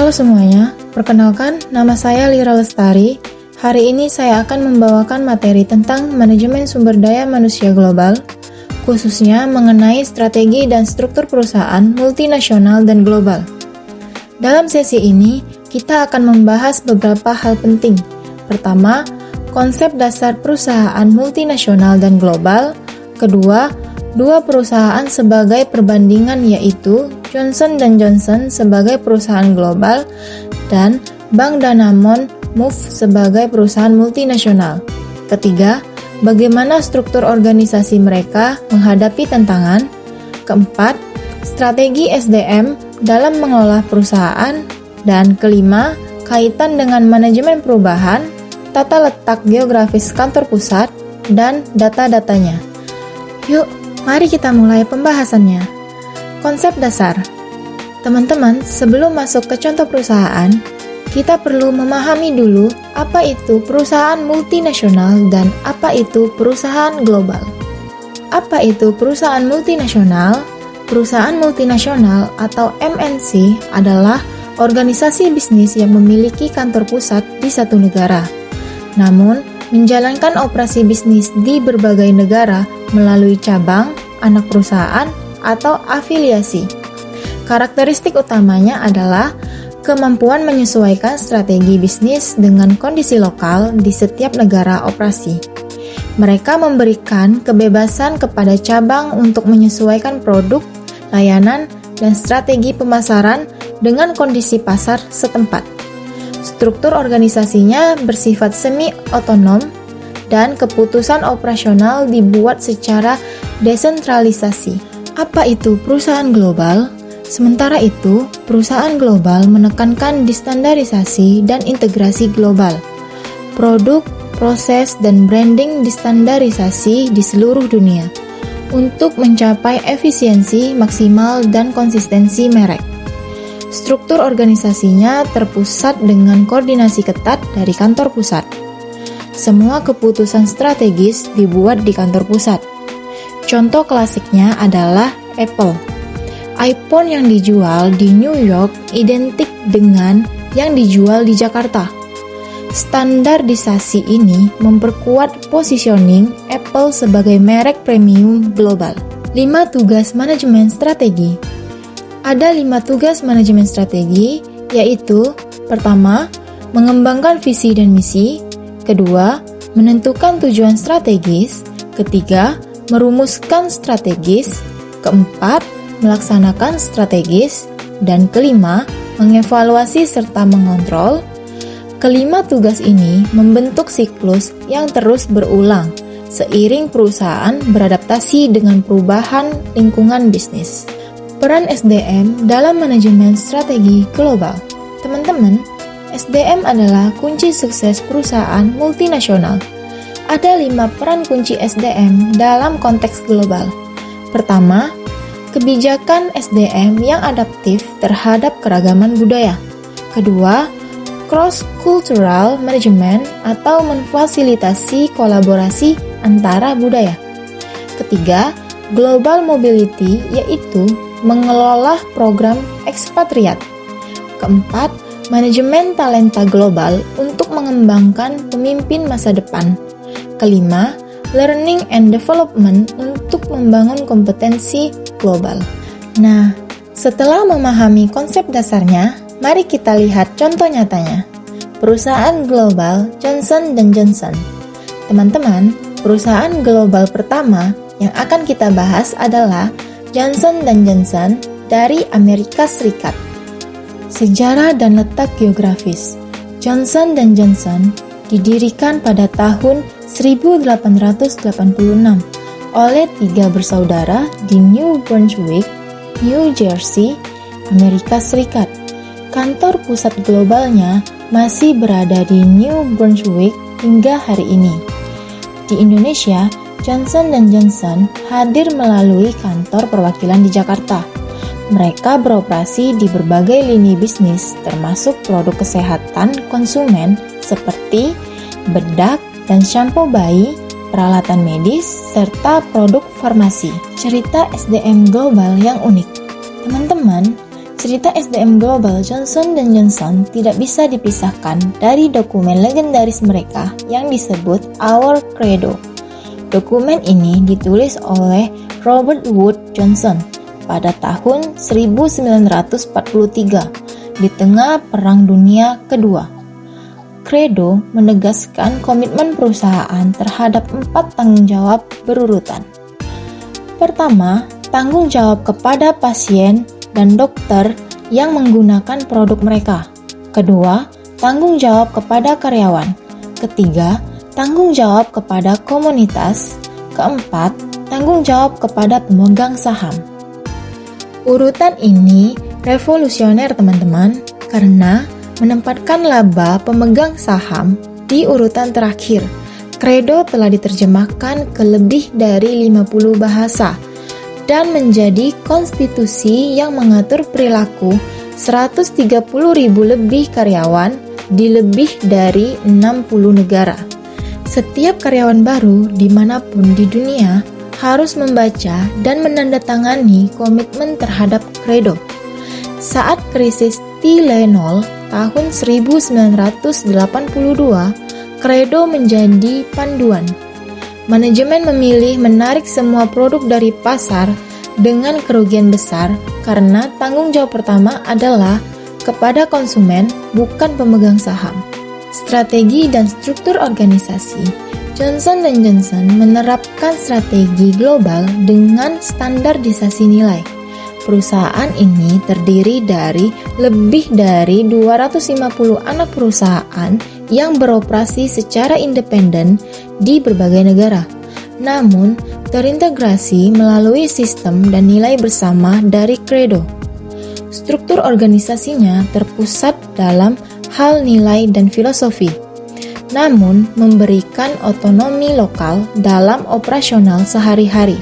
Halo semuanya, perkenalkan nama saya Lira Lestari. Hari ini saya akan membawakan materi tentang manajemen sumber daya manusia global, khususnya mengenai strategi dan struktur perusahaan multinasional dan global. Dalam sesi ini, kita akan membahas beberapa hal penting. Pertama, konsep dasar perusahaan multinasional dan global. Kedua, dua perusahaan sebagai perbandingan yaitu Johnson & Johnson sebagai perusahaan global dan Bank Danamon Move sebagai perusahaan multinasional. Ketiga, bagaimana struktur organisasi mereka menghadapi tantangan. Keempat, strategi SDM dalam mengelola perusahaan. Dan kelima, kaitan dengan manajemen perubahan, tata letak geografis kantor pusat, dan data-datanya. Yuk, mari kita mulai pembahasannya. Konsep dasar. Teman-teman, sebelum masuk ke contoh perusahaan, kita perlu memahami dulu apa itu perusahaan multinasional dan apa itu perusahaan global. Apa itu perusahaan multinasional? Perusahaan multinasional atau MNC adalah organisasi bisnis yang memiliki kantor pusat di satu negara, namun menjalankan operasi bisnis di berbagai negara melalui cabang, anak perusahaan, atau afiliasi. Karakteristik utamanya adalah kemampuan menyesuaikan strategi bisnis dengan kondisi lokal di setiap negara operasi. Mereka memberikan kebebasan kepada cabang untuk menyesuaikan produk, layanan, dan strategi pemasaran dengan kondisi pasar setempat. Struktur organisasinya bersifat semi-otonom dan keputusan operasional dibuat secara desentralisasi. Apa itu perusahaan global? Sementara itu, perusahaan global menekankan distandarisasi dan integrasi global. Produk, proses, dan branding distandarisasi di seluruh dunia untuk mencapai efisiensi maksimal dan konsistensi merek. Struktur organisasinya terpusat dengan koordinasi ketat dari kantor pusat. Semua keputusan strategis dibuat di kantor pusat. Contoh klasiknya adalah Apple. iPhone yang dijual di New York identik dengan yang dijual di Jakarta. Standarisasi ini memperkuat positioning Apple sebagai merek premium global. 5 tugas manajemen strategi. Ada 5 tugas manajemen strategi, yaitu pertama, mengembangkan visi dan misi. Kedua, menentukan tujuan strategis. Ketiga, merumuskan strategis. Keempat, melaksanakan strategis. Dan kelima, mengevaluasi serta mengontrol. Kelima tugas ini membentuk siklus yang terus berulang seiring perusahaan beradaptasi dengan perubahan lingkungan bisnis. Peran SDM dalam manajemen strategi global. Teman-teman, SDM adalah kunci sukses perusahaan multinasional. Ada 5 peran kunci SDM dalam konteks global. Pertama, kebijakan SDM yang adaptif terhadap keragaman budaya. Kedua, cross-cultural management atau memfasilitasi kolaborasi antara budaya. Ketiga, global mobility yaitu mengelola program ekspatriat. Keempat, manajemen talenta global untuk mengembangkan pemimpin masa depan. Kelima, learning and development untuk membangun kompetensi global. Nah, setelah memahami konsep dasarnya, mari kita lihat contoh nyatanya. Perusahaan global Johnson & Johnson. Teman-teman, perusahaan global pertama yang akan kita bahas adalah Johnson & Johnson dari Amerika Serikat. Sejarah dan letak geografis. Johnson & Johnson didirikan pada tahun 1886 oleh 3 bersaudara di New Brunswick, New Jersey, Amerika Serikat. Kantor pusat globalnya masih berada di New Brunswick hingga hari ini. Di Indonesia, Johnson & Johnson hadir melalui kantor perwakilan di Jakarta. Mereka beroperasi di berbagai lini bisnis, termasuk produk kesehatan konsumen seperti bedak dan sampo bayi, peralatan medis, serta produk farmasi. Cerita SDM global yang unik. Teman-teman, Cerita SDM global Johnson & Johnson tidak bisa dipisahkan dari dokumen legendaris mereka yang disebut Our Credo. Dokumen ini ditulis oleh Robert Wood Johnson pada tahun 1943 di tengah Perang Dunia Kedua. Credo menegaskan komitmen perusahaan terhadap 4 tanggung jawab berurutan. Pertama, tanggung jawab kepada pasien dan dokter yang menggunakan produk mereka. Kedua, tanggung jawab kepada karyawan. Ketiga, tanggung jawab kepada komunitas. Keempat, tanggung jawab kepada pemegang saham. Urutan ini revolusioner teman-teman, karena menempatkan laba pemegang saham di urutan terakhir. Credo telah diterjemahkan ke lebih dari 50 bahasa dan menjadi konstitusi yang mengatur perilaku 130.000 lebih karyawan di lebih dari 60 negara. Setiap karyawan baru dimanapun di dunia harus membaca dan menandatangani komitmen terhadap Credo. Saat krisis Tylenol tahun 1982, Credo menjadi panduan. Manajemen memilih menarik semua produk dari pasar dengan kerugian besar karena tanggung jawab pertama adalah kepada konsumen, bukan pemegang saham. Strategi dan struktur organisasi. Johnson & Johnson menerapkan strategi global dengan standarisasi nilai. Perusahaan ini terdiri dari lebih dari 250 anak perusahaan yang beroperasi secara independen di berbagai negara, namun terintegrasi melalui sistem dan nilai bersama dari Credo. Struktur organisasinya terpusat dalam hal nilai dan filosofi, namun memberikan otonomi lokal dalam operasional sehari-hari.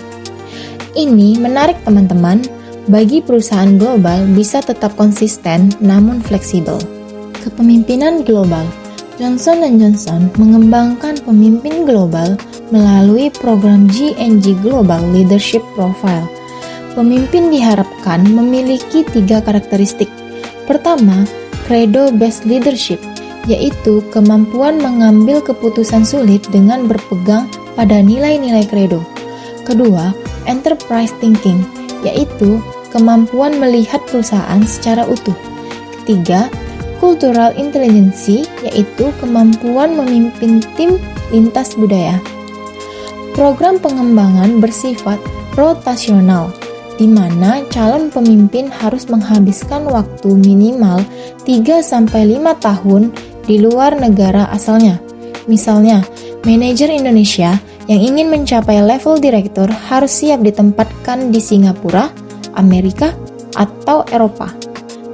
Ini menarik teman-teman, bagi perusahaan global bisa tetap konsisten namun fleksibel. Kepemimpinan global. Johnson & Johnson mengembangkan pemimpin global melalui program G&G Global Leadership Profile. Pemimpin diharapkan memiliki 3 karakteristik. Pertama, Credo-based leadership, yaitu kemampuan mengambil keputusan sulit dengan berpegang pada nilai-nilai Credo. Kedua, enterprise thinking, yaitu kemampuan melihat perusahaan secara utuh. Ketiga, cultural intelligence, yaitu kemampuan memimpin tim lintas budaya. Program pengembangan bersifat rotasional, di mana calon pemimpin harus menghabiskan waktu minimal 3-5 tahun di luar negara asalnya. Misalnya, manajer Indonesia yang ingin mencapai level direktur harus siap ditempatkan di Singapura, Amerika, atau Eropa.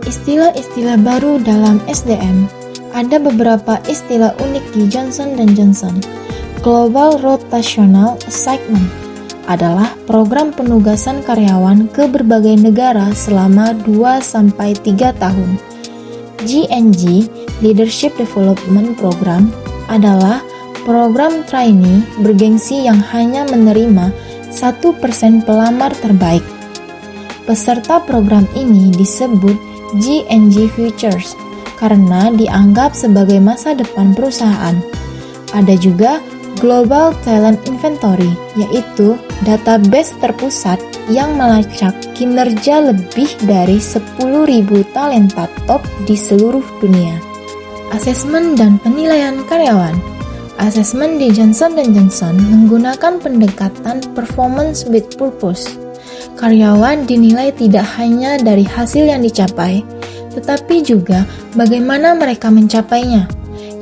Istilah-istilah baru dalam SDM. Ada beberapa istilah unik di Johnson & Johnson. Global Rotational Assignment adalah program penugasan karyawan ke berbagai negara selama 2-3 tahun. G&G Leadership Development Program adalah program trainee bergengsi yang hanya menerima 1% pelamar terbaik. Peserta program ini disebut G&G Futures karena dianggap sebagai masa depan perusahaan. Ada juga Global Talent Inventory, yaitu database terpusat yang melacak kinerja lebih dari 10.000 talenta top di seluruh dunia. Asesmen dan penilaian karyawan. Asesmen di Johnson & Johnson menggunakan pendekatan performance with purpose. Karyawan dinilai tidak hanya dari hasil yang dicapai, tetapi juga bagaimana mereka mencapainya,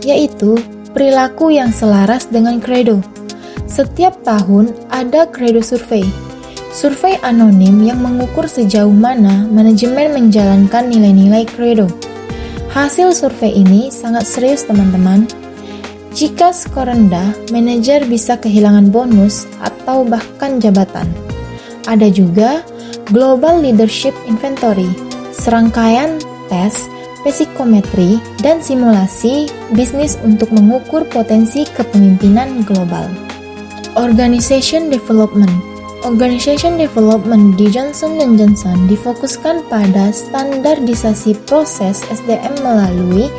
yaitu perilaku yang selaras dengan Credo. Setiap tahun ada Credo Survey, survei anonim yang mengukur sejauh mana manajemen menjalankan nilai-nilai Credo. Hasil survei ini sangat serius teman-teman. Jika skor rendah, manajer bisa kehilangan bonus atau bahkan jabatan. Ada juga Global Leadership Inventory, serangkaian tes, psikometri, dan simulasi bisnis untuk mengukur potensi kepemimpinan global. Organization Development. Organization Development di Johnson & Johnson difokuskan pada standarisasi proses SDM melalui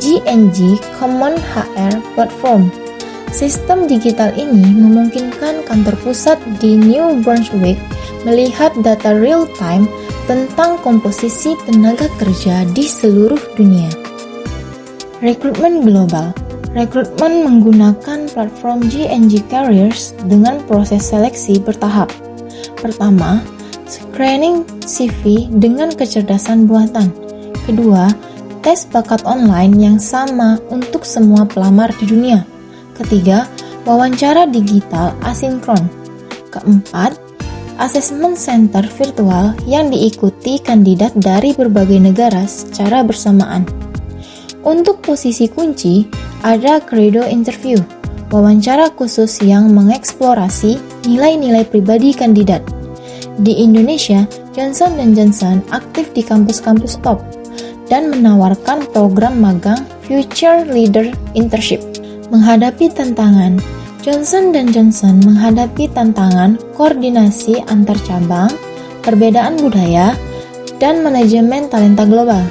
G&G Common HR Platform. Sistem digital ini memungkinkan kantor pusat di New Brunswick melihat data real-time tentang komposisi tenaga kerja di seluruh dunia. Rekrutmen global. Rekrutmen menggunakan platform G&G Careers dengan proses seleksi bertahap. Pertama, screening CV dengan kecerdasan buatan. Kedua, tes bakat online yang sama untuk semua pelamar di dunia. Ketiga, wawancara digital asinkron. Keempat, asesmen center virtual yang diikuti kandidat dari berbagai negara secara bersamaan. Untuk posisi kunci, ada credo interview, wawancara khusus yang mengeksplorasi nilai-nilai pribadi kandidat. Di Indonesia, Johnson & Johnson aktif di kampus-kampus top dan menawarkan program magang Future Leader Internship. Menghadapi tantangan, Johnson & Johnson menghadapi tantangan koordinasi antar cabang, perbedaan budaya, dan manajemen talenta global.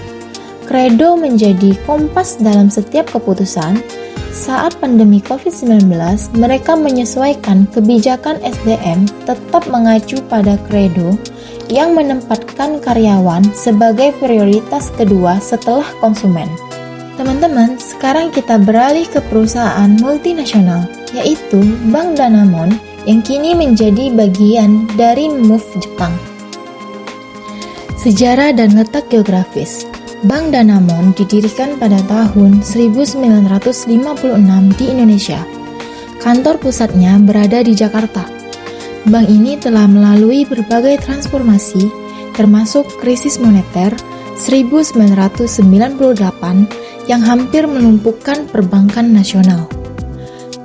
Credo menjadi kompas dalam setiap keputusan. Saat pandemi COVID-19, mereka menyesuaikan kebijakan SDM tetap mengacu pada Credo yang menempatkan karyawan sebagai prioritas kedua setelah konsumen. Teman-teman, sekarang kita beralih ke perusahaan multinasional, yaitu Bank Danamon yang kini menjadi bagian dari MOVE Jepang. Sejarah dan letak geografis. Bank Danamon didirikan pada tahun 1956 di Indonesia. Kantor pusatnya berada di Jakarta. Bank ini telah melalui berbagai transformasi, termasuk krisis moneter 1998 yang hampir melumpuhkan perbankan nasional.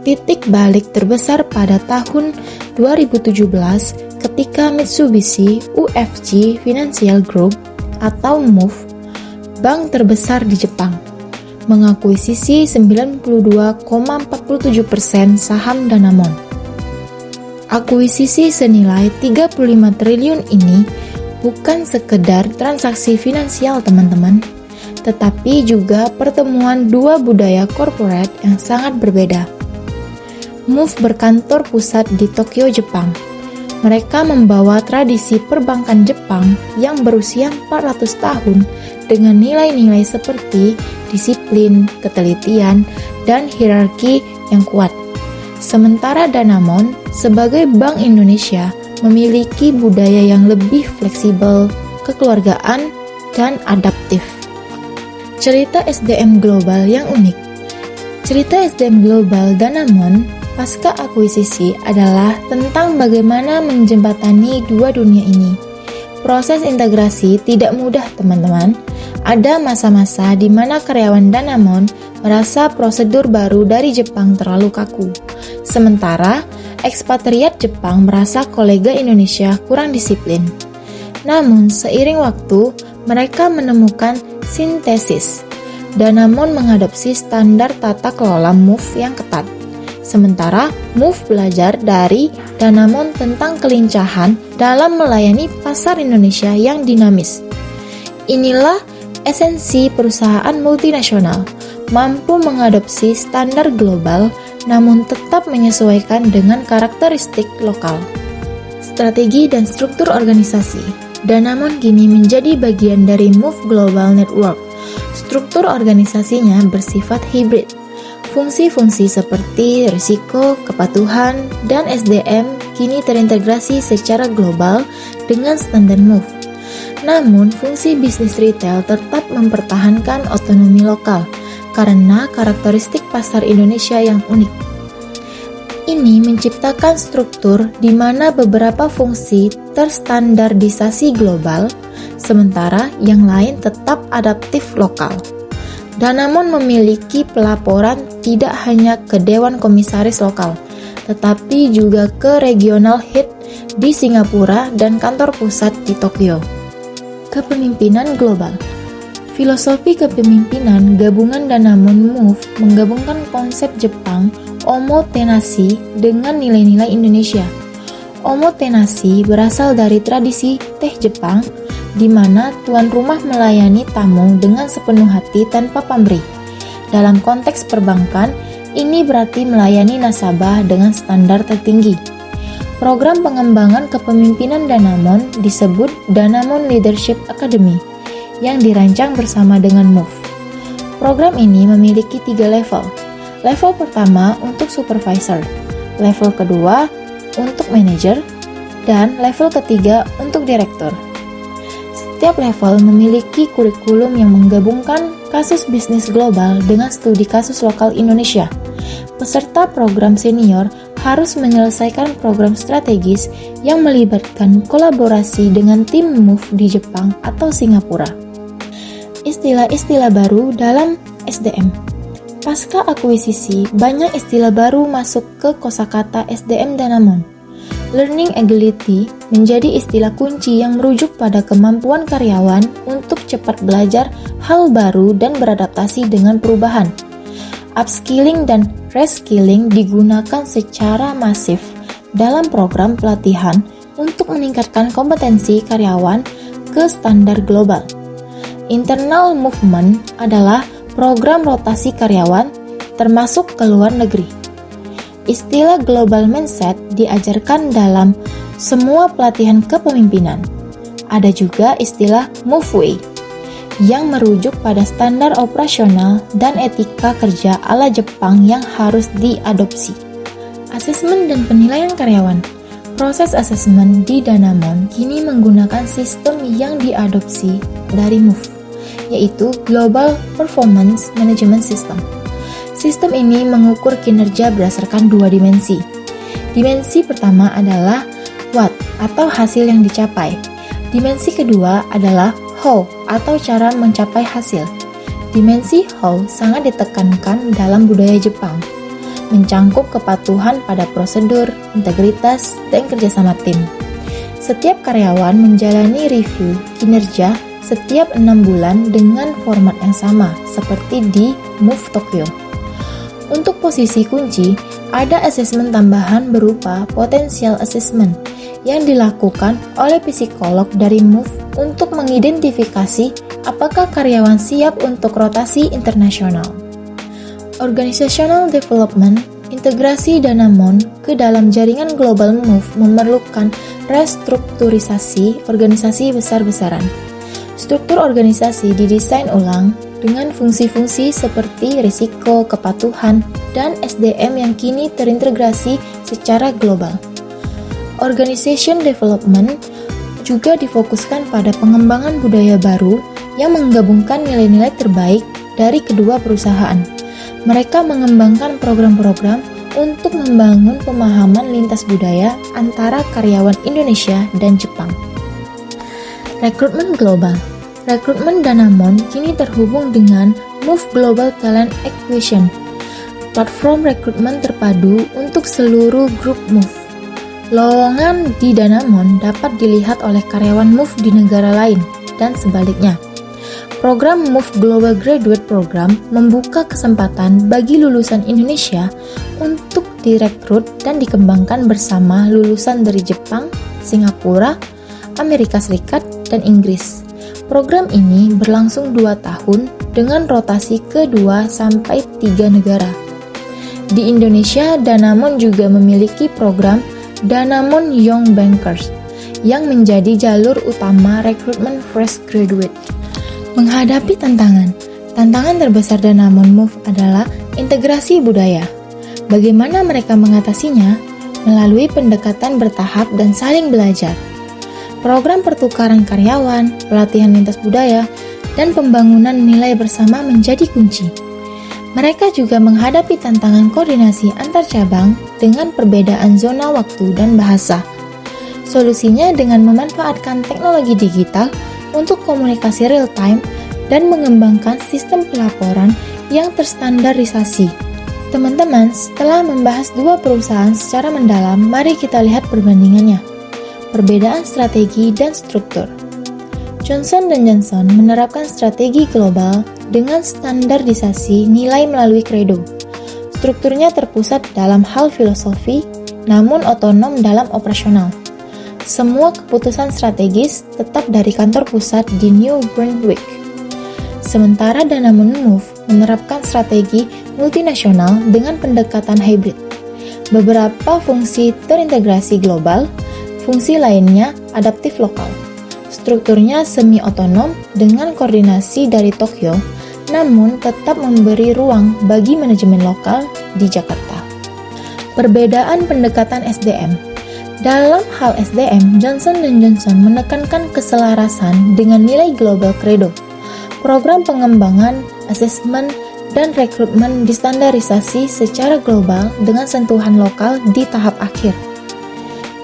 Titik balik terbesar pada tahun 2017 ketika Mitsubishi UFJ Financial Group atau MOVE, bank terbesar di Jepang, mengakuisisi 92,47% saham Danamon. Akuisisi senilai 35 triliun ini bukan sekedar transaksi finansial teman-teman, tetapi juga pertemuan dua budaya korporat yang sangat berbeda. MOVE berkantor pusat di Tokyo, Jepang. Mereka membawa tradisi perbankan Jepang yang berusia 400 tahun dengan nilai-nilai seperti disiplin, ketelitian, dan hierarki yang kuat. Sementara Danamon sebagai Bank Indonesia memiliki budaya yang lebih fleksibel, kekeluargaan, dan adaptif. Cerita SDM global yang unik. Cerita SDM global Danamon pasca akuisisi adalah tentang bagaimana menjembatani dua dunia ini. Proses integrasi tidak mudah, teman-teman. Ada masa-masa di mana karyawan Danamon merasa prosedur baru dari Jepang terlalu kaku. Sementara, ekspatriat Jepang merasa kolega Indonesia kurang disiplin. Namun, seiring waktu, mereka menemukan sintesis. Danamon mengadopsi standar tata kelola MOVE yang ketat. Sementara MOVE belajar dari Danamon tentang kelincahan dalam melayani pasar Indonesia yang dinamis. Inilah esensi perusahaan multinasional, mampu mengadopsi standar global namun tetap menyesuaikan dengan karakteristik lokal. Strategi dan struktur organisasi. Danamon kini menjadi bagian dari MOVE Global Network. Struktur organisasinya bersifat hibrid. Fungsi-fungsi seperti risiko, kepatuhan, dan SDM kini terintegrasi secara global dengan standar MOVE. Namun, fungsi bisnis retail tetap mempertahankan otonomi lokal karena karakteristik pasar Indonesia yang unik. Ini menciptakan struktur di mana beberapa fungsi terstandardisasi global, sementara yang lain tetap adaptif lokal. Danamon memiliki pelaporan tidak hanya ke Dewan Komisaris lokal, tetapi juga ke regional head di Singapura dan kantor pusat di Tokyo. Kepemimpinan global. Filosofi kepemimpinan gabungan Danamon MOVE menggabungkan konsep Jepang Omotenashi dengan nilai-nilai Indonesia. Omotenasi berasal dari tradisi teh Jepang, di mana tuan rumah melayani tamu dengan sepenuh hati tanpa pamrih. Dalam konteks perbankan, ini berarti melayani nasabah dengan standar tertinggi. Program pengembangan kepemimpinan Danamon disebut Danamon Leadership Academy, yang dirancang bersama dengan MOVE. Program ini memiliki 3 level. Level pertama untuk supervisor, level kedua untuk manajer, dan level ketiga untuk direktur. Setiap level memiliki kurikulum yang menggabungkan kasus bisnis global dengan studi kasus lokal Indonesia. Peserta program senior harus menyelesaikan program strategis yang melibatkan kolaborasi dengan tim MOVE di Jepang atau Singapura. Istilah-istilah baru dalam SDM. Pasca akuisisi, banyak istilah baru masuk ke kosakata SDM Danamon. Learning agility menjadi istilah kunci yang merujuk pada kemampuan karyawan untuk cepat belajar hal baru dan beradaptasi dengan perubahan. Upskilling dan reskilling digunakan secara masif dalam program pelatihan untuk meningkatkan kompetensi karyawan ke standar global. Internal movement adalah program rotasi karyawan termasuk ke luar negeri. Istilah global mindset diajarkan dalam semua pelatihan kepemimpinan. Ada juga istilah move way yang merujuk pada standar operasional dan etika kerja ala Jepang yang harus diadopsi. Asesmen dan penilaian karyawan. Proses asesmen di Danamon kini menggunakan sistem yang diadopsi dari MOVE, yaitu Global Performance Management System. Sistem ini mengukur kinerja berdasarkan 2 dimensi. Dimensi pertama adalah what atau hasil yang dicapai. Dimensi kedua adalah how atau cara mencapai hasil. Dimensi how sangat ditekankan dalam budaya Jepang, mencangkup kepatuhan pada prosedur, integritas, dan kerjasama tim. Setiap karyawan menjalani review kinerja setiap 6 bulan dengan format yang sama, seperti di MOVE Tokyo. Untuk posisi kunci, ada asesmen tambahan berupa potential assessment yang dilakukan oleh psikolog dari MOVE untuk mengidentifikasi apakah karyawan siap untuk rotasi internasional. Organizational development, integrasi Danamon ke dalam jaringan global MOVE memerlukan restrukturisasi organisasi besar-besaran. Struktur organisasi didesain ulang dengan fungsi-fungsi seperti risiko, kepatuhan, dan SDM yang kini terintegrasi secara global. Organization development juga difokuskan pada pengembangan budaya baru yang menggabungkan nilai-nilai terbaik dari kedua perusahaan. Mereka mengembangkan program-program untuk membangun pemahaman lintas budaya antara karyawan Indonesia dan Jepang. Rekrutmen global. Rekrutmen Danamon kini terhubung dengan MOVE Global Talent Acquisition, platform rekrutmen terpadu untuk seluruh grup MOVE. Lowongan di Danamon dapat dilihat oleh karyawan MOVE di negara lain, dan sebaliknya. Program MOVE Global Graduate Program membuka kesempatan bagi lulusan Indonesia untuk direkrut dan dikembangkan bersama lulusan dari Jepang, Singapura, Amerika Serikat, dan Inggris. Program ini berlangsung 2 tahun dengan rotasi ke 2-3 negara. Di Indonesia, Danamon juga memiliki program Danamon Young Bankers yang menjadi jalur utama rekrutmen fresh graduate. Menghadapi tantangan terbesar Danamon MOVE adalah integrasi budaya. Bagaimana mereka mengatasinya? Melalui pendekatan bertahap dan saling belajar. Program pertukaran karyawan, pelatihan lintas budaya, dan pembangunan nilai bersama menjadi kunci. Mereka juga menghadapi tantangan koordinasi antar cabang dengan perbedaan zona waktu dan bahasa. Solusinya dengan memanfaatkan teknologi digital untuk komunikasi real-time dan mengembangkan sistem pelaporan yang terstandarisasi. Teman-teman, setelah membahas 2 perusahaan secara mendalam, mari kita lihat perbandingannya. Perbedaan strategi dan struktur. Johnson & Johnson menerapkan strategi global dengan standarisasi nilai melalui Credo. Strukturnya terpusat dalam hal filosofi, namun otonom dalam operasional. Semua keputusan strategis tetap dari kantor pusat di New Brunswick. Sementara Danamon Move menerapkan strategi multinasional dengan pendekatan hybrid. Beberapa fungsi terintegrasi global, fungsi lainnya adaptif lokal. Strukturnya semi-otonom dengan koordinasi dari Tokyo, namun tetap memberi ruang bagi manajemen lokal di Jakarta. Perbedaan pendekatan SDM. Dalam hal SDM, Johnson & Johnson menekankan keselarasan dengan nilai global Credo. Program pengembangan, asesmen, dan rekrutmen distandarisasi secara global dengan sentuhan lokal di tahap akhir.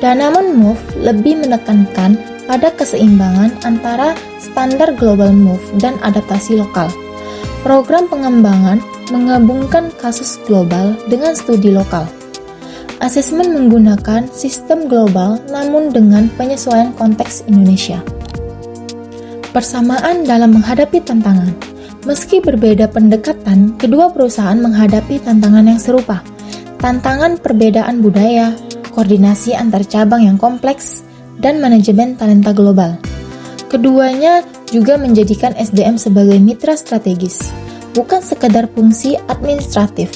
Danamon Move lebih menekankan pada keseimbangan antara standar global move dan adaptasi lokal. Program pengembangan menggabungkan kasus global dengan studi lokal. Asesmen menggunakan sistem global namun dengan penyesuaian konteks Indonesia. Persamaan dalam menghadapi tantangan. Meski berbeda pendekatan, kedua perusahaan menghadapi tantangan yang serupa. Tantangan perbedaan budaya, koordinasi antar cabang yang kompleks, dan manajemen talenta global. Keduanya juga menjadikan SDM sebagai mitra strategis, bukan sekedar fungsi administratif.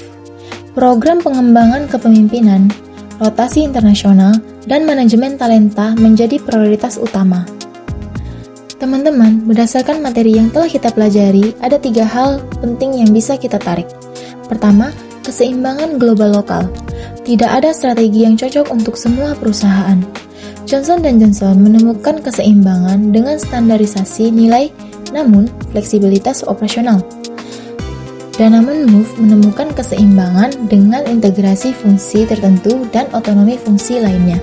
Program pengembangan kepemimpinan, rotasi internasional, dan manajemen talenta menjadi prioritas utama. Teman-teman, berdasarkan materi yang telah kita pelajari, ada 3 hal penting yang bisa kita tarik. Pertama, keseimbangan global lokal. Tidak ada strategi yang cocok untuk semua perusahaan. Johnson & Johnson menemukan keseimbangan dengan standarisasi nilai, namun fleksibilitas operasional. Danamon Move menemukan keseimbangan dengan integrasi fungsi tertentu dan otonomi fungsi lainnya.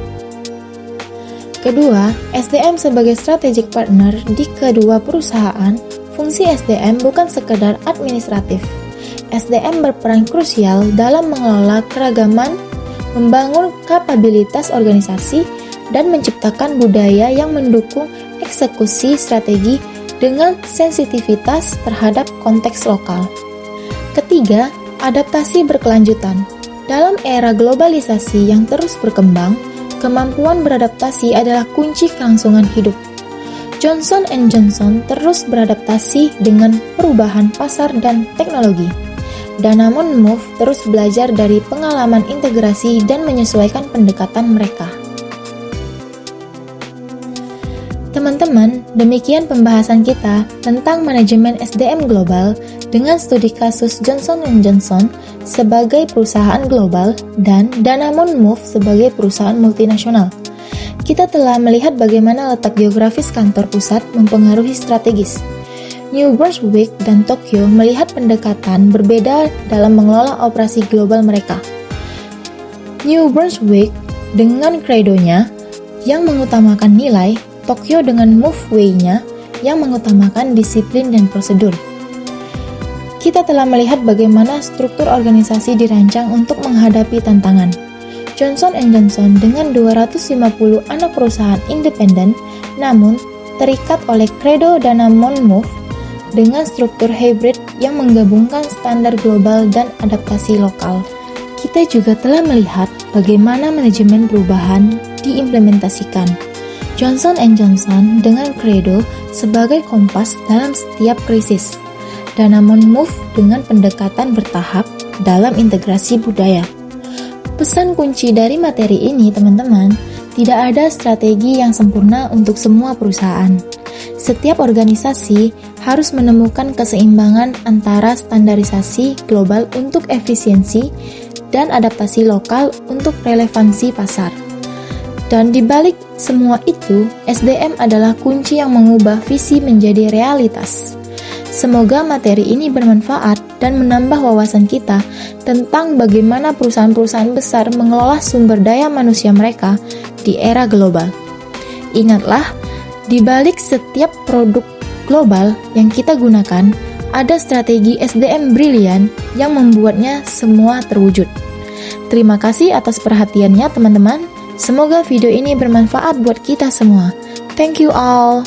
Kedua, SDM sebagai strategic partner di kedua perusahaan. Fungsi SDM bukan sekedar administratif. SDM berperan krusial dalam mengelola keragaman, membangun kapabilitas organisasi, dan menciptakan budaya yang mendukung eksekusi strategi dengan sensitivitas terhadap konteks lokal. Ketiga, adaptasi berkelanjutan. Dalam era globalisasi yang terus berkembang, kemampuan beradaptasi adalah kunci kelangsungan hidup. Johnson & Johnson terus beradaptasi dengan perubahan pasar dan teknologi. Danamon Move terus belajar dari pengalaman integrasi dan menyesuaikan pendekatan mereka. Teman-teman, demikian pembahasan kita tentang manajemen SDM global dengan studi kasus Johnson & Johnson sebagai perusahaan global dan Danamon Move sebagai perusahaan multinasional. Kita telah melihat bagaimana letak geografis kantor pusat mempengaruhi strategis. New Brunswick dan Tokyo melihat pendekatan berbeda dalam mengelola operasi global mereka. New Brunswick dengan credonya yang mengutamakan nilai, Tokyo dengan move way-nya yang mengutamakan disiplin dan prosedur. Kita telah melihat bagaimana struktur organisasi dirancang untuk menghadapi tantangan. Johnson & Johnson dengan 250 anak perusahaan independen, namun terikat oleh credo Danamon Move dengan struktur hybrid yang menggabungkan standar global dan adaptasi lokal. Kita juga telah melihat bagaimana manajemen perubahan diimplementasikan. Johnson & Johnson dengan credo sebagai kompas dalam setiap krisis. Danamon Move dengan pendekatan bertahap dalam integrasi budaya. Pesan kunci dari materi ini, teman-teman, tidak ada strategi yang sempurna untuk semua perusahaan. Setiap organisasi harus menemukan keseimbangan antara standarisasi global untuk efisiensi dan adaptasi lokal untuk relevansi pasar. Dan di balik semua itu, SDM adalah kunci yang mengubah visi menjadi realitas. Semoga materi ini bermanfaat dan menambah wawasan kita tentang bagaimana perusahaan-perusahaan besar mengelola sumber daya manusia mereka di era global. Ingatlah, di balik setiap produk global yang kita gunakan, ada strategi SDM brilian yang membuatnya semua terwujud. Terima kasih atas perhatiannya, teman-teman. Semoga video ini bermanfaat buat kita semua. Thank you all.